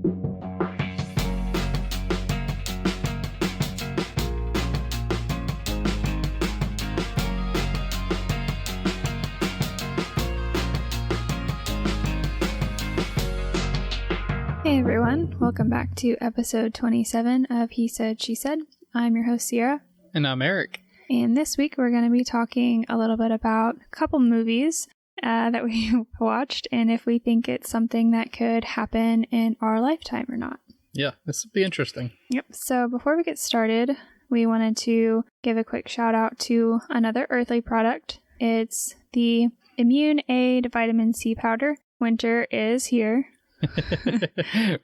Hey everyone, welcome back to episode 27 of He Said, She Said. I'm your host, Sierra. And I'm Eric. And this week we're going to be talking a little bit about a couple movies that we watched and if we think it's something that could happen in our lifetime or not. Yeah, this will be interesting. Yep. So before we get started, we wanted to give a quick shout out to another Earthly product. It's the Immune Aid Vitamin C Powder. Winter is here.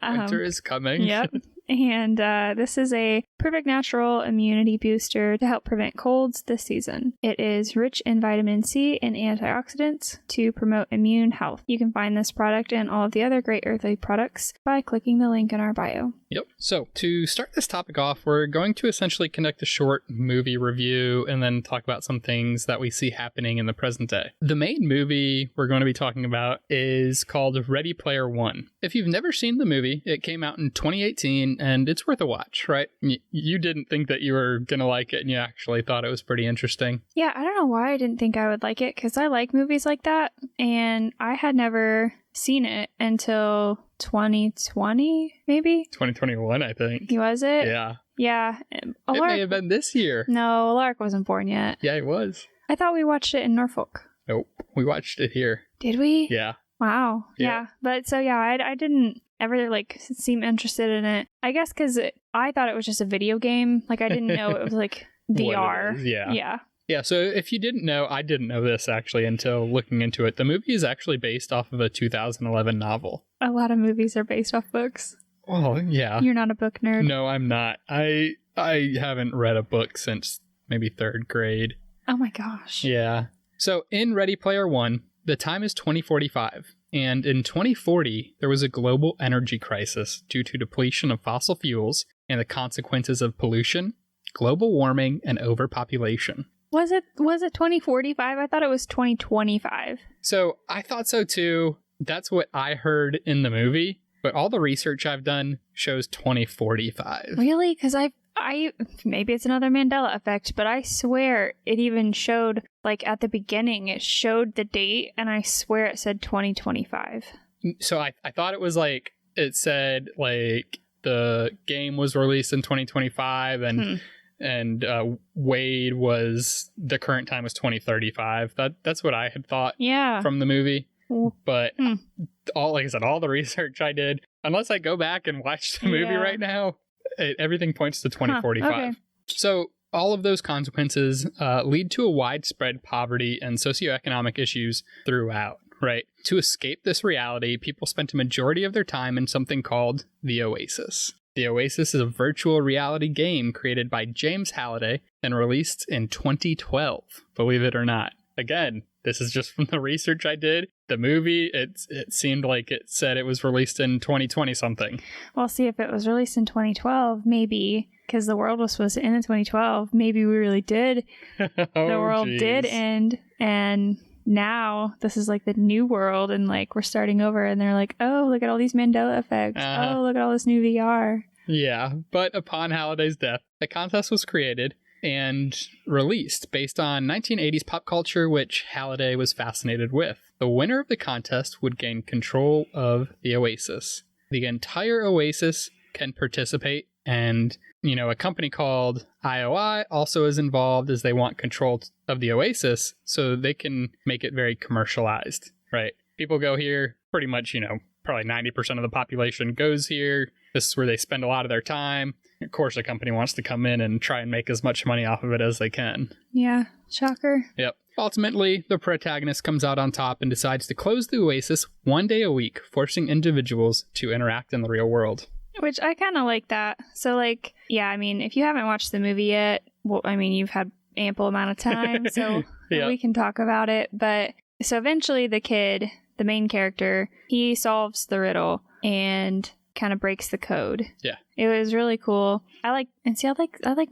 Winter is coming. Yep. And this is a perfect natural immunity booster to help prevent colds this season. It is rich in vitamin C and antioxidants to promote immune health. You can find this product and all of the other great Earthly products by clicking the link in our bio. Yep. So to start this topic off, we're going to essentially conduct a short movie review and then talk about some things that we see happening in the present day. The main movie we're going to be talking about is called Ready Player One. If you've never seen the movie, it came out in 2018 and it's worth a watch, right? You didn't think that you were going to like it and you actually thought it was pretty interesting. Yeah, I don't know why I didn't think I would like it because I like movies like that and I had never seen it until 2020, maybe? 2021, I think. Was it? Yeah. Yeah. It may have been this year. No, Alaric wasn't born yet. Yeah, it was. I thought we watched it in Norfolk. Nope. We watched it here. Did we? Yeah. Wow. Yeah. But so, yeah, I didn't ever, seem interested in it. I guess because I thought it was just a video game. I didn't know it was, VR. What it is, yeah. Yeah. Yeah, so if you didn't know, I didn't know this actually until looking into it. The movie is actually based off of a 2011 novel. A lot of movies are based off books. Oh, yeah. You're not a book nerd. No, I'm not. I haven't read a book since maybe third grade. Oh my gosh. Yeah. So in Ready Player One, the time is 2045. And in 2040, there was a global energy crisis due to depletion of fossil fuels and the consequences of pollution, global warming, and overpopulation. Was it 2045? I thought it was 2025. So I thought so too. That's what I heard in the movie. But all the research I've done shows 2045. Really? Because I maybe it's another Mandela effect, but I swear it even showed, at the beginning, it showed the date, and I swear it said 2025. So I thought it was it said the game was released in 2025 and Wade was, the current time was 2035. That's what I had thought from the movie. But all the research I did, unless I go back and watch the movie right now, everything points to 2045. Okay. So all of those consequences lead to a widespread poverty and socioeconomic issues throughout, right? To escape this reality, people spent a majority of their time in something called the Oasis. The Oasis is a virtual reality game created by James Halliday and released in 2012, believe it or not. Again, this is just from the research I did. The movie, it seemed like it said it was released in 2020 something. Well, see, if it was released in 2012, maybe, because the world was supposed to end in 2012, maybe we really did. The world did end, and now this is the new world, and we're starting over, and they're oh, look at all these Mandela effects. Oh, look at all this new VR. Yeah, but upon Halliday's death, a contest was created and released based on 1980s pop culture, which Halliday was fascinated with. The winner of the contest would gain control of the Oasis. The entire Oasis can participate, and, a company called IOI also is involved as they want control of the Oasis so they can make it very commercialized, right? People go here, pretty much, probably 90% of the population goes here. This is where they spend a lot of their time. Of course, the company wants to come in and try and make as much money off of it as they can. Yeah, shocker. Yep. Ultimately, the protagonist comes out on top and decides to close the Oasis one day a week, forcing individuals to interact in the real world. Which I kind of like that. So, if you haven't watched the movie yet, you've had ample amount of time, so we can talk about it. But, so eventually the kid, the main character, he solves the riddle and kind of breaks the code. Yeah. It was really cool. I like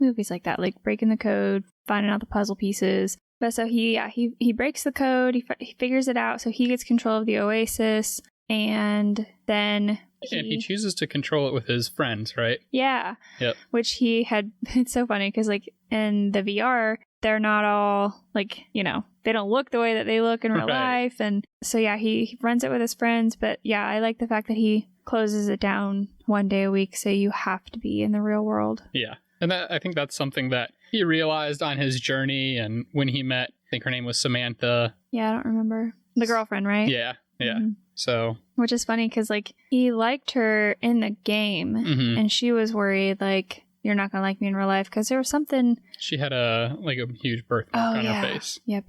movies like that, breaking the code, finding out the puzzle pieces. But so he breaks the code, he figures it out, so he gets control of the Oasis, and then And he chooses to control it with his friends, right? Yeah. Yep. Which he had. It's so funny because, like, in the VR, they're not all, like, you know, they don't look the way that they look in real life. And so, yeah, he runs it with his friends. But, yeah, I like the fact that he closes it down one day a week, so you have to be in the real world. Yeah. And I think that's something that he realized on his journey, and when he met, I think her name was Samantha. Yeah, I don't remember. The girlfriend, right? Yeah. Mm-hmm. So. Which is funny because, like, he liked her in the game, and she was worried, like, you're not going to like me in real life because there was something. She had a huge birthmark on her face. Yep.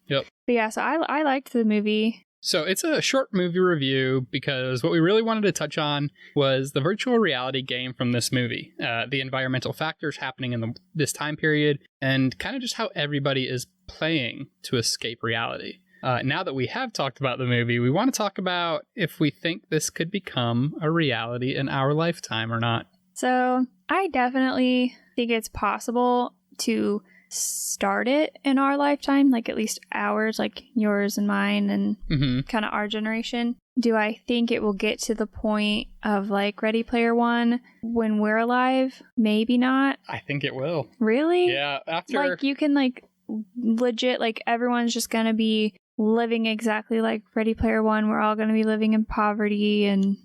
But yeah, so I liked the movie. So it's a short movie review because what we really wanted to touch on was the virtual reality game from this movie, the environmental factors happening in this time period, and kind of just how everybody is playing to escape reality. Now that we have talked about the movie, we want to talk about if we think this could become a reality in our lifetime or not. So I definitely think it's possible to start it in our lifetime, like at least ours, like yours and mine and kind of our generation. Do I think it will get to the point of like Ready Player One when we're alive? Maybe not. I think it will. Really? Yeah. After, like, you can like legit, like, everyone's just gonna be living exactly like Ready Player One. We're all gonna be living in poverty and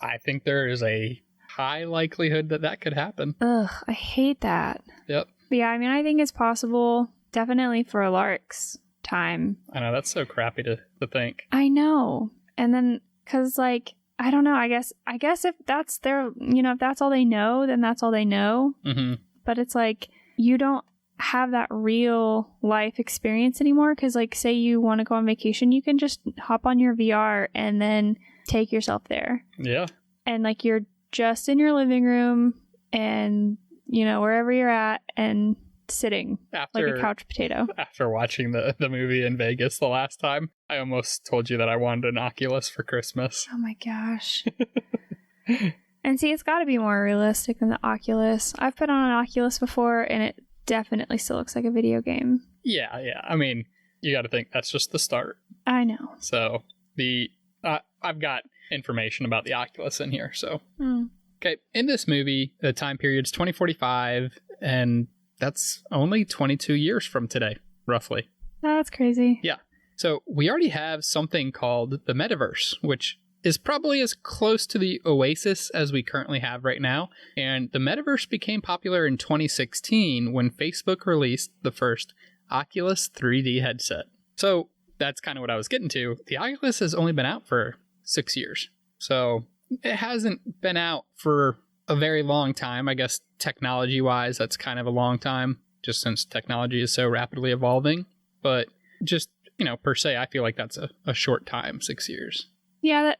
I think there is a high likelihood that could happen. Ugh, I hate that. Yep. But yeah, I mean, I think it's possible, definitely for a Lark's time. I know, that's so crappy to think. I know. And then, because, like, I don't know, I guess if that's their, you know, if that's all they know, then that's all they know. But it's like, you don't have that real life experience anymore, because, like, say you want to go on vacation, you can just hop on your VR and then take yourself there. Yeah. And, like, you're just in your living room and, you know, wherever you're at and sitting like a couch potato. After watching the movie in Vegas the last time, I almost told you that I wanted an Oculus for Christmas. Oh my gosh. And see, it's got to be more realistic than the Oculus. I've put on an Oculus before and it definitely still looks like a video game. Yeah. I mean, you got to think that's just the start. I know. So I've got information about the Oculus in here. So okay, in this movie, the time period's 2045, and that's only 22 years from today, roughly. That's crazy. Yeah. So we already have something called the metaverse, which is probably as close to the Oasis as we currently have right now. And the metaverse became popular in 2016 when Facebook released the first Oculus 3D headset. So that's kind of what I was getting to. The Oculus has only been out for 6 years. So it hasn't been out for a very long time. I guess technology-wise, that's kind of a long time, just since technology is so rapidly evolving. But just, you know, per se, I feel like that's a short time, 6 years. Yeah,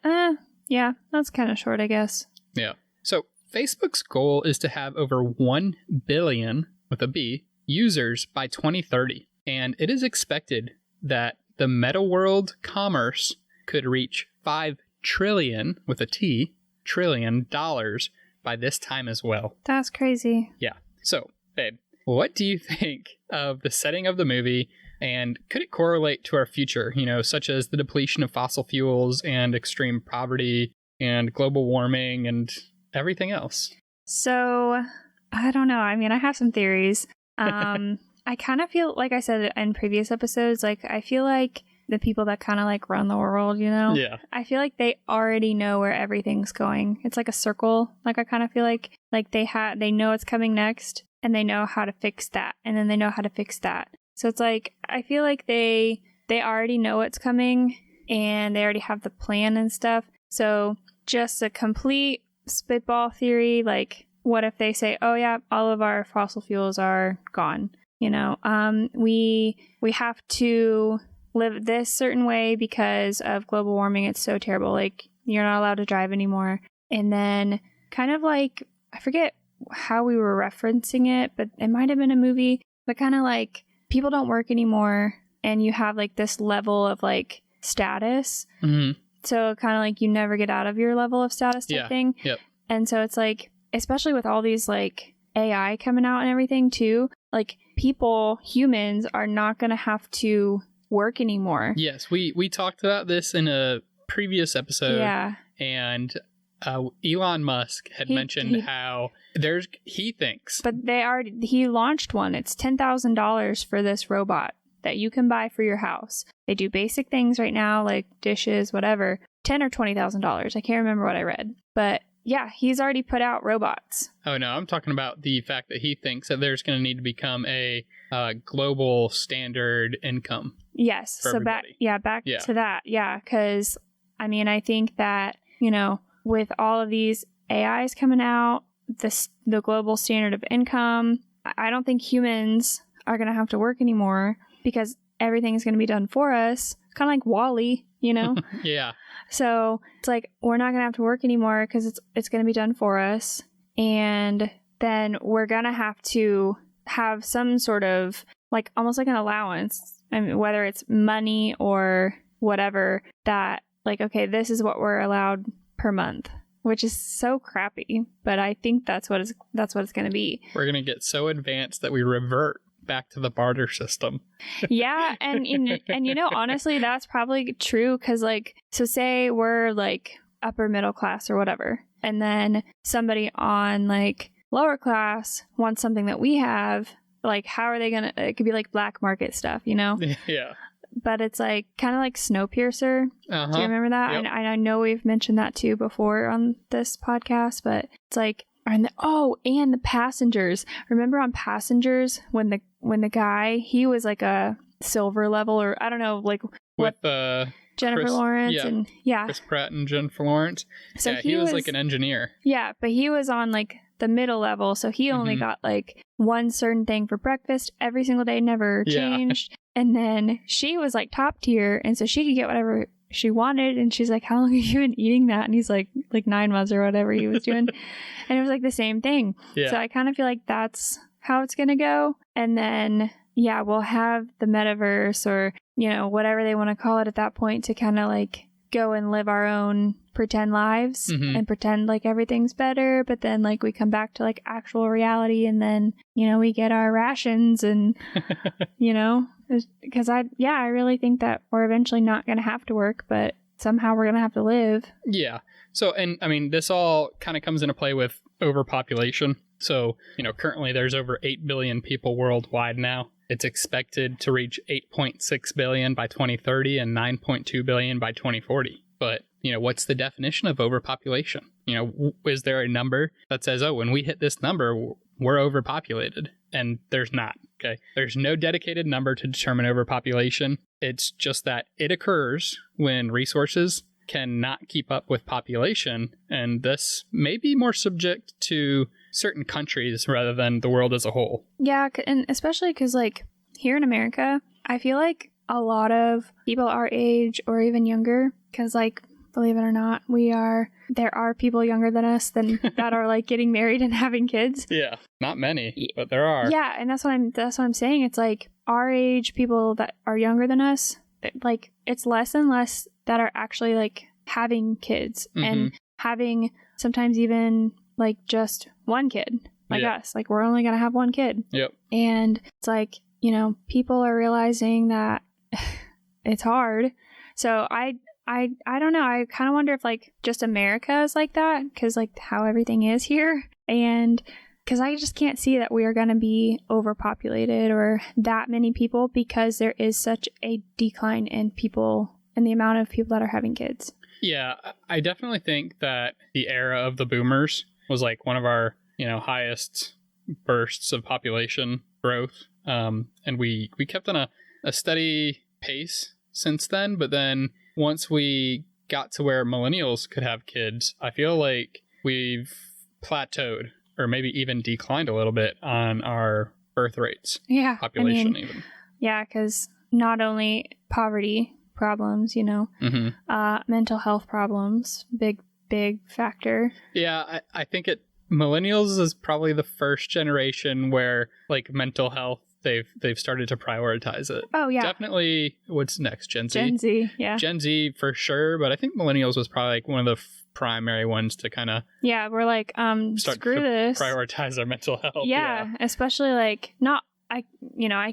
that's kind of short, I guess. Yeah. So Facebook's goal is to have over 1 billion, with a B, users by 2030. And it is expected that the meta world commerce could reach $5 trillion, with a T, trillion dollars by this time as well. That's crazy. Yeah. So, babe, what do you think of the setting of the movie, and could it correlate to our future, you know, such as the depletion of fossil fuels and extreme poverty and global warming and everything else? So, I don't know. I mean, I have some theories. I kind of feel, like I said in previous episodes, like, I feel like the people that kind of like run the world, you know? Yeah. I feel like they already know where everything's going. It's like a circle. Like, I kind of feel like they know it's coming next, and they know how to fix that, and then they know how to fix that. So it's like, I feel like they already know what's coming, and they already have the plan and stuff. So just a complete spitball theory, like, what if they say, oh yeah, all of our fossil fuels are gone? You know, we have to live this certain way because of global warming. It's so terrible. Like, you're not allowed to drive anymore. And then kind of like, I forget how we were referencing it, but it might have been a movie, but kind of like people don't work anymore and you have like this level of like status. So kind of like you never get out of your level of status type thing. Yep. And so it's like, especially with all these like AI coming out and everything too, like humans are not going to have to work anymore. Yes, we talked about this in a previous episode. Yeah. And Elon Musk had mentioned how he thinks. But he launched one. It's $10,000 for this robot that you can buy for your house. They do basic things right now, like dishes, whatever. $10,000 or $20,000. I can't remember what I read. But yeah, he's already put out robots. Oh, no, I'm talking about the fact that he thinks that there's going to need to become a global standard income. Yes. So back to that. Yeah. Because, I mean, I think that, with all of these AIs coming out, the global standard of income, I don't think humans are going to have to work anymore because everything is going to be done for us. Kind of like WALL-E, Yeah. So it's like, we're not going to have to work anymore because it's going to be done for us. And then we're going to have some sort of almost like an allowance. I mean, whether it's money or whatever, that okay, this is what we're allowed per month, which is so crappy. But I think that's what it's going to be. We're going to get so advanced that we revert back to the barter system. Yeah, and honestly, that's probably true because so say we're upper middle class or whatever, and then somebody on lower class wants something that we have. How are they gonna? It could be black market stuff, Yeah. But it's kind of like Snowpiercer. Uh-huh. Do you remember that? Yep. I know we've mentioned that too before on this podcast, but it's and the Passengers. Remember on Passengers when the guy, he was a silver level, or I don't know, with Jennifer Lawrence and Chris Pratt and Jennifer Lawrence. So yeah, he was an engineer. Yeah, but he was on the middle level, so he only got one certain thing for breakfast every single day, never changed. Yeah. And then she was top tier, and so she could get whatever she wanted, and she's how long have you been eating that? And he's like 9 months or whatever he was doing. And it was the same thing. Yeah. So I kind of feel that's how it's gonna go. And then we'll have the metaverse, or whatever they want to call it at that point, to kind of go and live our own pretend lives and pretend everything's better, but then we come back to actual reality, and then we get our rations, and because I really think that we're eventually not going to have to work, but somehow we're going to have to live. Yeah. So, and I mean, this all kind of comes into play with overpopulation. So, currently there's over 8 billion people worldwide now. It's expected to reach 8.6 billion by 2030 and 9.2 billion by 2040. But, what's the definition of overpopulation? Is there a number that says, when we hit this number, we're overpopulated? And there's not. Okay. There's no dedicated number to determine overpopulation. It's just that it occurs when resources cannot keep up with population, and this may be more subject to certain countries rather than the world as a whole. Yeah, and especially because here in America, I feel a lot of people our age or even younger, because believe it or not, there are people younger than us that are like getting married and having kids. Yeah, not many, but there are. Yeah, and that's what I'm saying. It's like our age people that are younger than us, like it's less and less that are actually like having kids and having sometimes even like just one kid, like us. Like we're only gonna have one kid. Yep. And it's like, you know, people are realizing that it's hard. So I don't know. I kind of wonder if like just America is like that, because like how everything is here, and because I just can't see that we are going to be overpopulated or that many people, because there is such a decline in people and the amount of people that are having kids. Yeah, I definitely think that the era of the boomers was like one of our, you know, highest bursts of population growth. And we kept on a steady pace since then. But then once we got to where millennials could have kids, I feel like we've plateaued or maybe even declined a little bit on our birth rates. Yeah. Population even. Yeah, because not only poverty problems, you know, mental health problems, big factor. Yeah, I think millennials is probably the first generation where like mental health, they've started to prioritize it. Oh yeah, definitely. What's next? Gen Z. Gen Z, yeah. Gen Z for sure, but I think millennials was probably like one of the primary ones to kind of we're like screw this, prioritize our mental health. Yeah, especially like I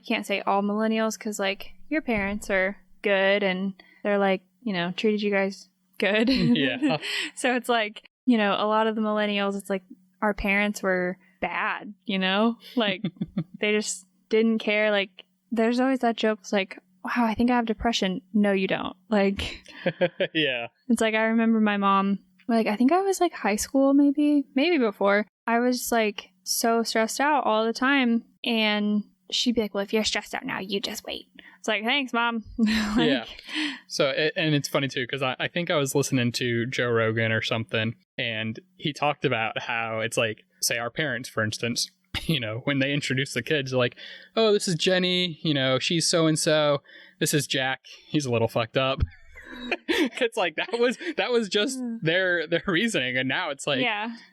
can't say all millennials, because like your parents are good and they're like, you know, treated you guys good. Yeah. So it's like, you know, a lot of the millennials, it's like our parents were bad, you know? Like, they just didn't care. Like, there's always that joke, it's like, wow, I think I have depression. No, you don't. Like, yeah. It's like, I remember my mom, like, I think I was like high school, maybe before. I was just like so stressed out all the time. And she'd be like, well, if you're stressed out now, you just wait. It's like, thanks, Mom. Like, yeah. So, and it's funny too, because I think I was listening to Joe Rogan or something, and he talked about how it's like, say our parents, for instance, you know, when they introduce the kids, they're like, oh, this is Jenny, you know, she's so-and-so. This is Jack. He's a little fucked up. It's like, that was just their reasoning. And now it's like,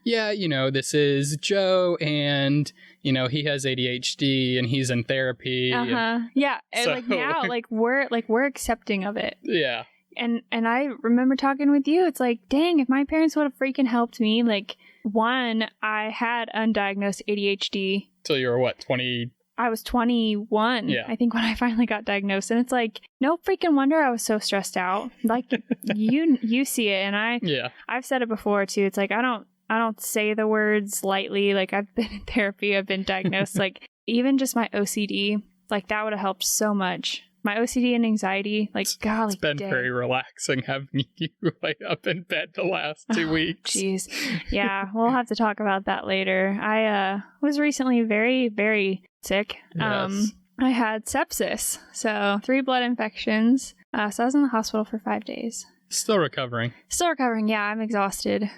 yeah, you know, this is Joe, and, you know, he has ADHD and he's in therapy. Yeah. So, like now, we're accepting of it. Yeah. And I remember talking with you. It's like, dang, if my parents would have freaking helped me, like, one, I had undiagnosed ADHD. So you were what, 20? I was 21, I think, when I finally got diagnosed. And it's like, no freaking wonder I was so stressed out. Like, you see it. And I've said it before too. It's like, I don't say the words lightly. Like, I've been in therapy, I've been diagnosed. Like, even just my OCD, like, that would have helped so much. My OCD and anxiety, like, golly, it's been very relaxing having you like up in bed the last 2 weeks. Jeez. Yeah, we'll have to talk about that later. I was recently very, very sick. Yes. I had sepsis, so 3 blood infections. So I was in the hospital for 5 days. Still recovering. Yeah, I'm exhausted.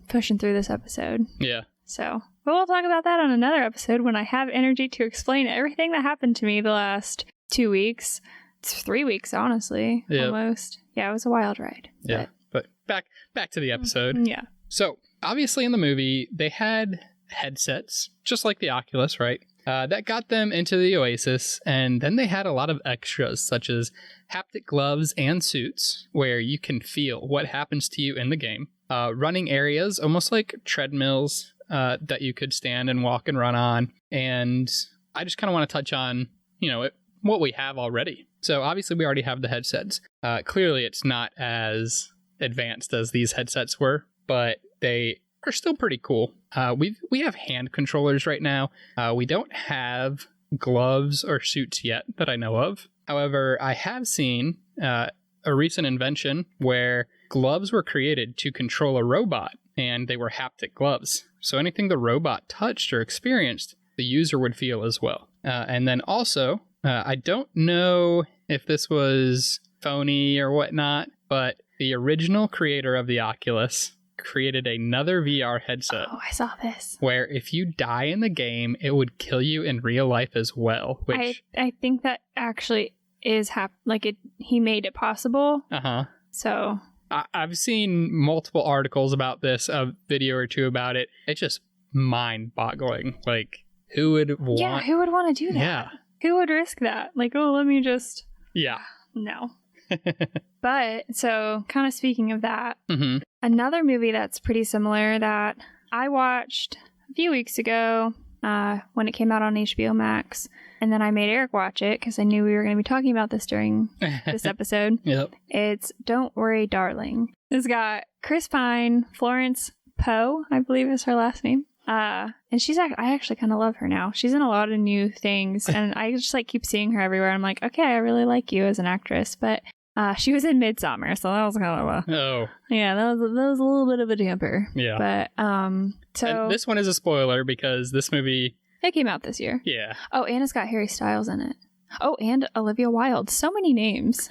Pushing through this episode. Yeah. So, but we'll talk about that on another episode when I have energy to explain everything that happened to me the last 2 weeks. It's 3 weeks, honestly. Yep. Almost. Yeah, it was a wild ride. Yeah. But back to the episode. Yeah. So, obviously in the movie, they had headsets, just like the Oculus, right? That got them into the Oasis, and then they had a lot of extras, such as haptic gloves and suits, where you can feel what happens to you in the game. Running areas, almost like treadmills that you could stand and walk and run on. And I just kind of want to touch on, you know, what we have already. So obviously we already have the headsets. Clearly it's not as advanced as these headsets were, but they are still pretty cool. We have hand controllers right now. We don't have gloves or suits yet that I know of. However, I have seen a recent invention where gloves were created to control a robot, and they were haptic gloves. So anything the robot touched or experienced, the user would feel as well. And then also, I don't know if this was phony or whatnot, but the original creator of the Oculus created another VR headset. Oh, I saw this. Where if you die in the game, it would kill you in real life as well. Which I think that actually is he made it possible. So I've seen multiple articles about this, a video or two about it. It's just mind-boggling. Like, who would want... Yeah, who would want to do that? Yeah. Who would risk that? Like, oh, let me just... Yeah. No. But, so, kind of speaking of that, another movie that's pretty similar that I watched a few weeks ago when it came out on HBO Max, and then I made Eric watch it because I knew we were going to be talking about this during this episode. Yep. It's Don't Worry, Darling. It's got Chris Pine, Florence Poe, I believe is her last name. And I actually kind of love her now. She's in a lot of new things, and I just like keep seeing her everywhere. I'm like, okay, I really like you as an actress, but she was in Midsommar, so that was kind of that was a little bit of a damper. Yeah. But so and this one is a spoiler because this movie it came out this year. Yeah. Oh, and it's got Harry Styles in it. Oh, and Olivia Wilde. So many names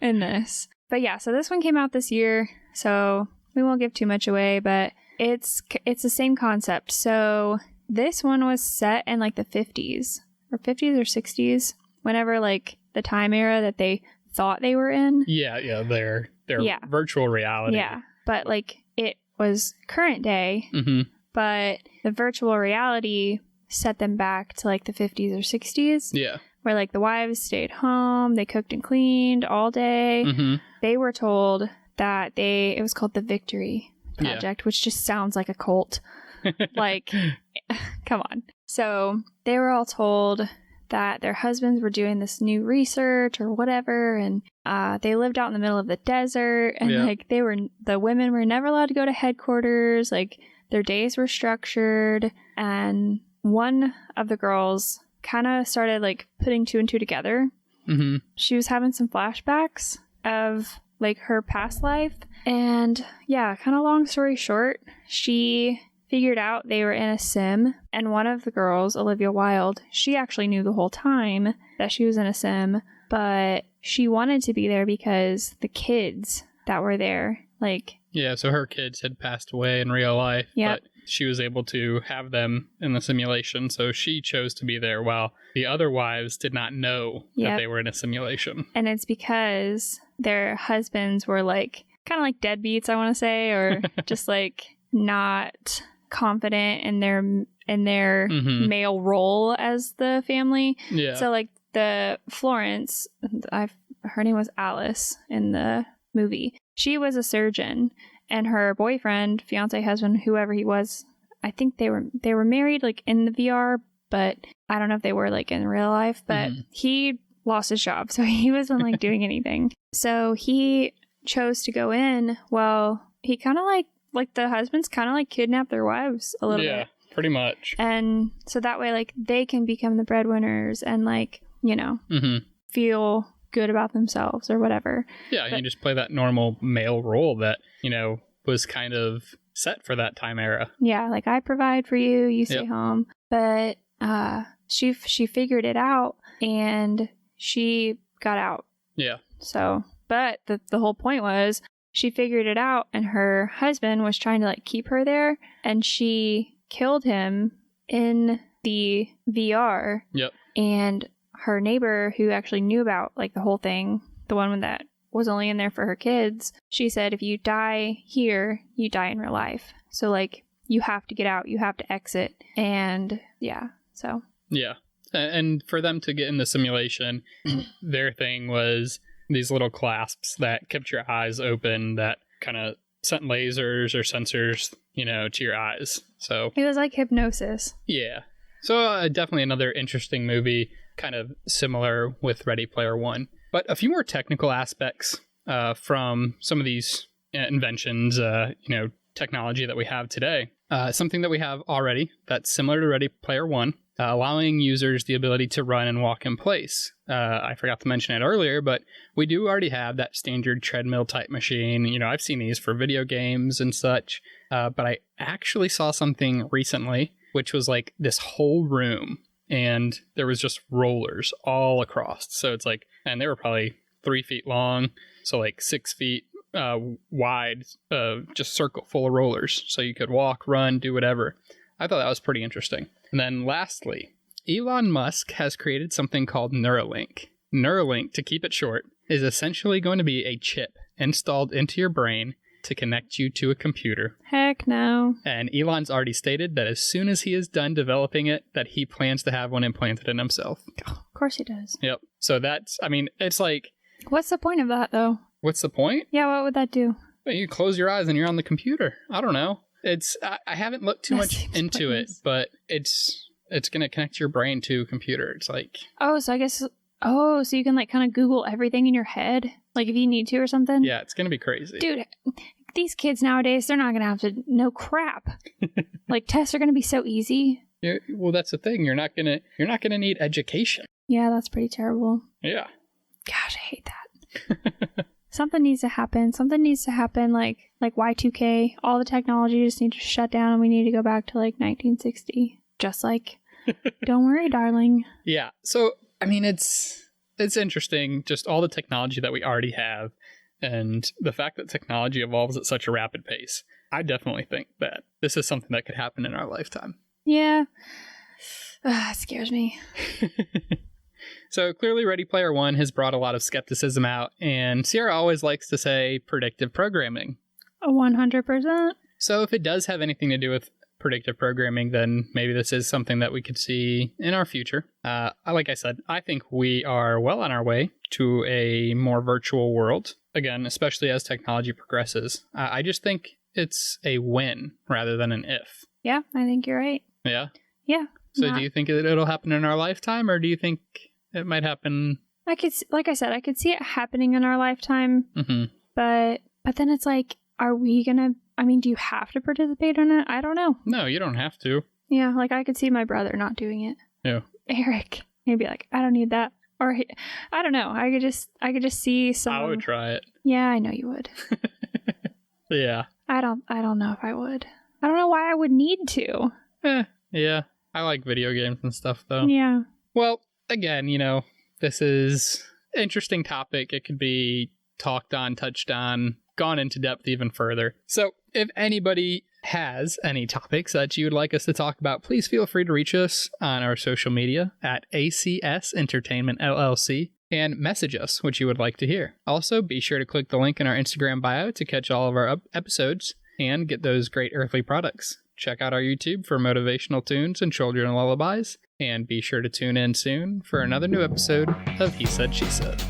in this. But yeah, so this one came out this year, so we won't give too much away, but it's the same concept. So this one was set in like the 50s or 60s, whenever like the time era that they thought they were in. Yeah, their virtual reality. Yeah, but like it was current day, but the virtual reality set them back to like the 50s or 60s. Yeah. Where like the wives stayed home, they cooked and cleaned all day. They were told that it was called the Victory Project, which just sounds like a cult. Like, come on. So they were all told that their husbands were doing this new research or whatever, and they lived out in the middle of the desert, and like the women were never allowed to go to headquarters, like their days were structured, and one of the girls kind of started like putting two and two together. Mm-hmm. She was having some flashbacks of like her past life, and yeah, kind of long story short, she figured out they were in a sim, and one of the girls, Olivia Wilde, she actually knew the whole time that she was in a sim, but she wanted to be there because the kids that were there, like... Yeah, so her kids had passed away in real life, but she was able to have them in the simulation, so she chose to be there while the other wives did not know that they were in a simulation. And it's because their husbands were like, kind of like deadbeats, I want to say, or just like not confident in their male role as the family. Yeah. So like the Florence, her name was Alice in the movie. She was a surgeon, and her boyfriend, fiance, husband, whoever he was, I think they were married like in the VR, but I don't know if they were like in real life, but he lost his job, so he wasn't like doing anything. So he chose to go in. Well, he kind of like the husbands kind of like kidnap their wives a little bit. Yeah, pretty much. And so that way, like, they can become the breadwinners and, like, you know, feel good about themselves or whatever. Yeah, you just play that normal male role that, you know, was kind of set for that time era. Yeah, like, I provide for you, you stay home. But she figured it out, and she got out. Yeah. So, but the whole point was, she figured it out, and her husband was trying to, like, keep her there, and she killed him in the VR. Yep. And her neighbor, who actually knew about, like, the whole thing, the one that was only in there for her kids, she said, if you die here, you die in real life. So, like, you have to get out, you have to exit. And, yeah, so. Yeah. And for them to get in the simulation, their thing was these little clasps that kept your eyes open that kind of sent lasers or sensors, you know, to your eyes. So it was like hypnosis. Yeah. So definitely another interesting movie, kind of similar with Ready Player One. But a few more technical aspects from some of these inventions, you know, technology that we have today. Something that we have already that's similar to Ready Player One. Allowing users the ability to run and walk in place. I forgot to mention it earlier, but we do already have that standard treadmill type machine. You know, I've seen these for video games and such, but I actually saw something recently, which was like this whole room, and there was just rollers all across. So it's like, and they were probably 3 feet long, so like 6 feet wide, just circle full of rollers. So you could walk, run, do whatever. I thought that was pretty interesting. And then lastly, Elon Musk has created something called Neuralink. Neuralink, to keep it short, is essentially going to be a chip installed into your brain to connect you to a computer. Heck no. And Elon's already stated that as soon as he is done developing it, that he plans to have one implanted in himself. Of course he does. Yep. So that's, I mean, it's like... What's the point of that, though? What's the point? Yeah, what would that do? Well, you close your eyes and you're on the computer. I don't know. It's I haven't looked too much into it, but it's going to connect your brain to a computer. It's like... Oh, so I guess... Oh, so you can, like, kind of Google everything in your head? Like, if you need to or something? Yeah, it's going to be crazy. Dude, these kids nowadays, they're not going to have to know crap. Like, tests are going to be so easy. Yeah, well, that's the thing. You're not going to need education. Yeah, that's pretty terrible. Yeah. Gosh, I hate that. Something needs to happen. Something needs to happen, like Y2K. All the technology just needs to shut down, and we need to go back to, like, 1960. Just like, don't worry, darling. Yeah. So, I mean, it's interesting, just all the technology that we already have, and the fact that technology evolves at such a rapid pace. I definitely think that this is something that could happen in our lifetime. Yeah. It scares me. So clearly Ready Player One has brought a lot of skepticism out, and Sierra always likes to say predictive programming. 100%. So if it does have anything to do with predictive programming, then maybe this is something that we could see in our future. Like I said, I think we are well on our way to a more virtual world. Again, especially as technology progresses. I just think it's a when rather than an if. Yeah, I think you're right. Yeah? Yeah. So do you think it'll happen in our lifetime, or do you think it might happen? Like I said, I could see it happening in our lifetime, but then it's like, are we gonna? I mean, do you have to participate in it? I don't know. No, you don't have to. Yeah, like I could see my brother not doing it. Yeah. Eric, he'd be like, I don't need that, or I don't know. I could just see some. I would try it. Yeah, I know you would. Yeah. I don't know if I would. I don't know why I would need to. Yeah. I like video games and stuff, though. Yeah. Well, again, this is an interesting topic. It could be talked on, touched on, gone into depth even further. So if anybody has any topics that you would like us to talk about, please feel free to reach us on our social media at ACS Entertainment LLC and message us what you would like to hear. Also, be sure to click the link in our Instagram bio to catch all of our episodes and get those great earthly products. Check out our YouTube for motivational tunes and children lullabies, and be sure to tune in soon for another new episode of He Said, She Said.